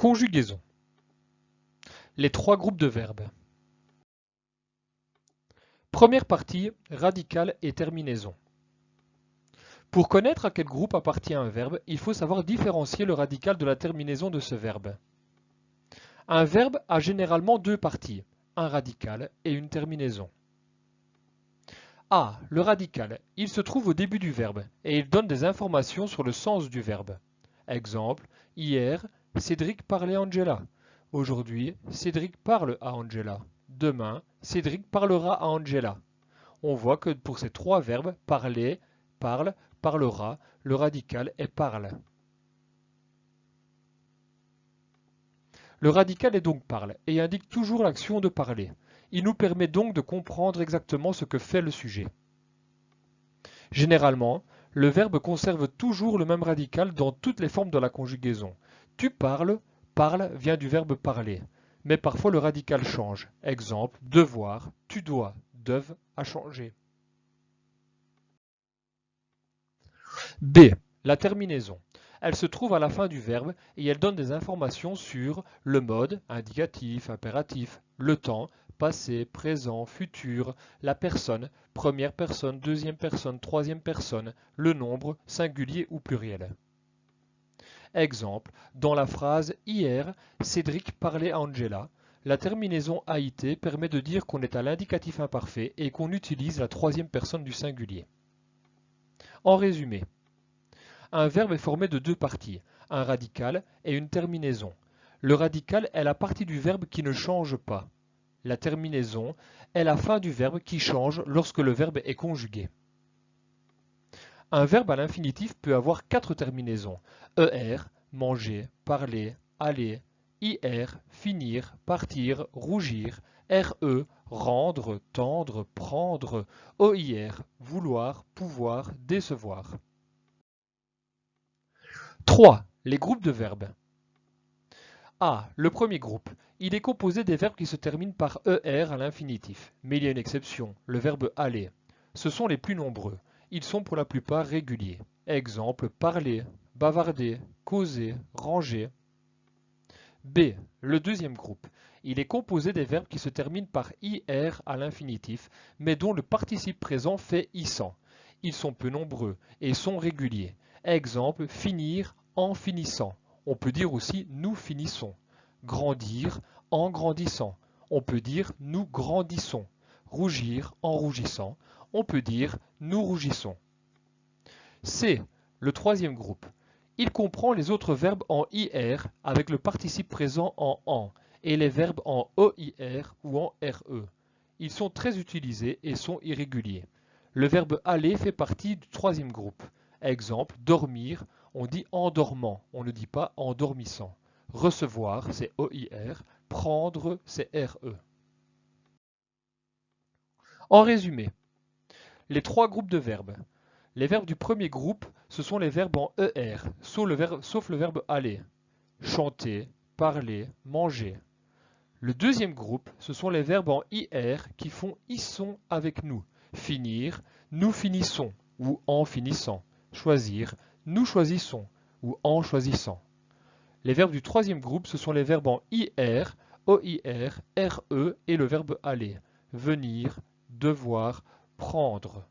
Conjugaison. Les trois groupes de verbes. Première partie, radical et terminaison. Pour connaître à quel groupe appartient un verbe, il faut savoir différencier le radical de la terminaison de ce verbe. Un verbe a généralement deux parties, un radical et une terminaison. A. Le radical. Il se trouve au début du verbe et il donne des informations sur le sens du verbe. Exemple, hier, Cédric parlait à Angela. Aujourd'hui, Cédric parle à Angela. Demain, Cédric parlera à Angela. On voit que pour ces trois verbes, parler, parle, parlera, le radical est parle. Le radical est donc parle et indique toujours l'action de parler. Il nous permet donc de comprendre exactement ce que fait le sujet. Généralement, le verbe conserve toujours le même radical dans toutes les formes de la conjugaison. Tu parles, parle vient du verbe parler, mais parfois le radical change. Exemple, devoir, tu dois, dev a changé. B. La terminaison. Elle se trouve à la fin du verbe et elle donne des informations sur le mode, indicatif, impératif, le temps, passé, présent, futur, la personne, première personne, deuxième personne, troisième personne, le nombre, singulier ou pluriel. Exemple, dans la phrase « Hier, Cédric parlait à Angela », la terminaison AIT permet de dire qu'on est à l'indicatif imparfait et qu'on utilise la troisième personne du singulier. En résumé, un verbe est formé de deux parties, un radical et une terminaison. Le radical est la partie du verbe qui ne change pas. La terminaison est la fin du verbe qui change lorsque le verbe est conjugué. Un verbe à l'infinitif peut avoir quatre terminaisons. ER, manger, parler, aller, IR, finir, partir, rougir, RE, rendre, tendre, prendre, OIR, vouloir, pouvoir, décevoir. 3. Les groupes de verbes. A. Le premier groupe. Il est composé des verbes qui se terminent par ER à l'infinitif. Mais il y a une exception, le verbe aller. Ce sont les plus nombreux. Ils sont pour la plupart réguliers. Exemple, parler, bavarder, causer, ranger. B. Le deuxième groupe. Il est composé des verbes qui se terminent par IR à l'infinitif, mais dont le participe présent fait issant. Ils sont peu nombreux et sont réguliers. Exemple, finir en finissant. On peut dire aussi nous finissons. Grandir en grandissant. On peut dire nous grandissons. Rougir en rougissant. On peut dire nous rougissons. C. Le troisième groupe. Il comprend les autres verbes en IR avec le participe présent en AN et les verbes en OIR ou en RE. Ils sont très utilisés et sont irréguliers. Le verbe aller fait partie du troisième groupe. Exemple, dormir, on dit en dormant, on ne dit pas en dormissant. Recevoir, c'est OIR, prendre, c'est RE. En résumé, les trois groupes de verbes. Les verbes du premier groupe, ce sont les verbes en ER, sauf le verbe aller. Chanter, parler, manger. Le deuxième groupe, ce sont les verbes en IR qui font isson avec nous. Finir, nous finissons ou en finissant. Choisir, nous choisissons ou en choisissant. Les verbes du troisième groupe, ce sont les verbes en IR, OIR, RE et le verbe aller. Venir, devoir, prendre.